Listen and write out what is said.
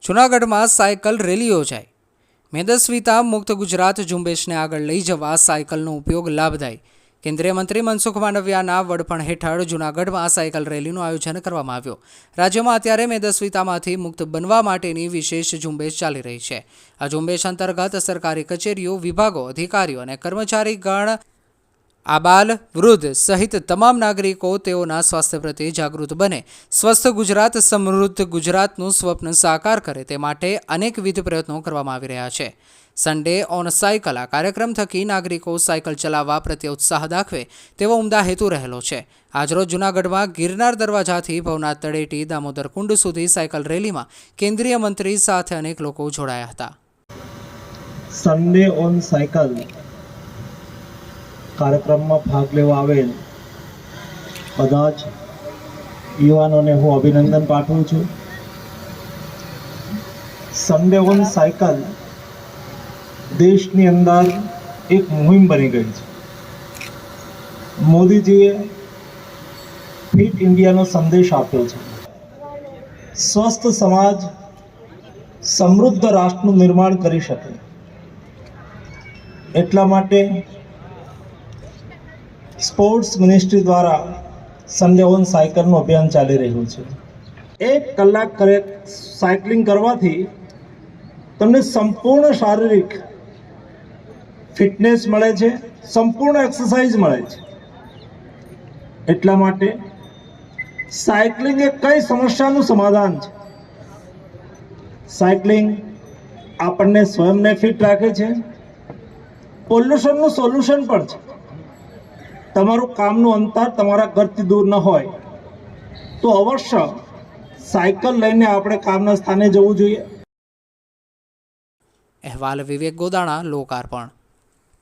જૂનાગઢમાં cycle rally યોજાઈ। મેદસ્વીતા મુક્ત ગુજરાત ઝુંબેશને આગળ લઈ જવા સાયકલનો ઉપયોગ લાભદાયી। કેન્દ્રીય મંત્રી મનસુખ માંડવિયાના વડપણ હેઠળ જૂનાગઢમાં સાયકલ રેલીનું આયોજન કરવામાં આવ્યું। રાજ્યમાં અત્યારે મેદસ્વીતામાંથી મુક્ત બનવા માટેની વિશેષ ઝુંબેશ ચાલી રહી છે। આ ઝુંબેશ અંતર્ગત સરકારી કચેરીઓ, વિભાગો, અધિકારીઓ અને કર્મચારીગણ, આબાલ વૃદ્ધ સહિત તમામ નાગરિકો તેઓના સ્વાસ્થ્ય પ્રત્યે જાગૃત બને, સ્વસ્થ ગુજરાત, સમૃદ્ધ ગુજરાતનું સ્વપ્ન સાકાર કરે તે માટે અનેકવિધ પ્રયત્નો કરવામાં આવી રહ્યા છે। સન્ડે ઓન સાયકલ આ કાર્યક્રમ થકી નાગરિકો સાયકલ ચલાવવા પ્રત્યે ઉત્સાહ દાખવે તેવો ઉમદા હેતુ રહેલો છે। આજરોજ જૂનાગઢમાં ગિરનાર દરવાજાથી ભવનાથ તળેટી, દામોદર કુંડ સુધી સાયકલ રેલીમાં કેન્દ્રીય મંત્રી સાથે અનેક લોકો જોડાયા હતા। સન્ડે ઓન સાયકલ કાર્યક્રમમાં ભાગ લેવા આવેલ બધા જ યુવાનોને હું અભિનંદન પાઠવું છું। સન્ડે ઓન સાયકલ દેશની અંદર એક મુહિમ બની ગઈ છે। મોદીજીએ ફિટ ઇન્ડિયાનો સંદેશ આપ્યો છે। સ્વસ્થ સમાજ સમૃદ્ધ રાષ્ટ્રનું નિર્માણ કરી શકે એટલા માટે સ્પોર્ટ્સ મિનિસ્ટ્રી દ્વારા સન્ડે ઓન સાયકલનું અભિયાન ચાલી રહ્યું છે। 1 કલાક સાયકલિંગ કરવાથી તમને સંપૂર્ણ શારીરિક ફિટનેસ મળે છે, સંપૂર્ણ એક્સરસાઇઝ મળે છે। એટલા માટે સાયકલિંગ એ કઈ સમસ્યાનું સમાધાન છે। સાયકલિંગ આપણને સ્વયંને ફિટ રાખે છે, પોલ્યુશનનું સોલ્યુશન પણ છે। તમારું કામનું અંતર તમારા ઘરથી દૂર ન હોય તો અવશ્ય સાયકલ લઈને આપણે કામના સ્થાને જવું જોઈએ। અહેવાલ વિવેક ગોદાણા, લોકાર્પણ।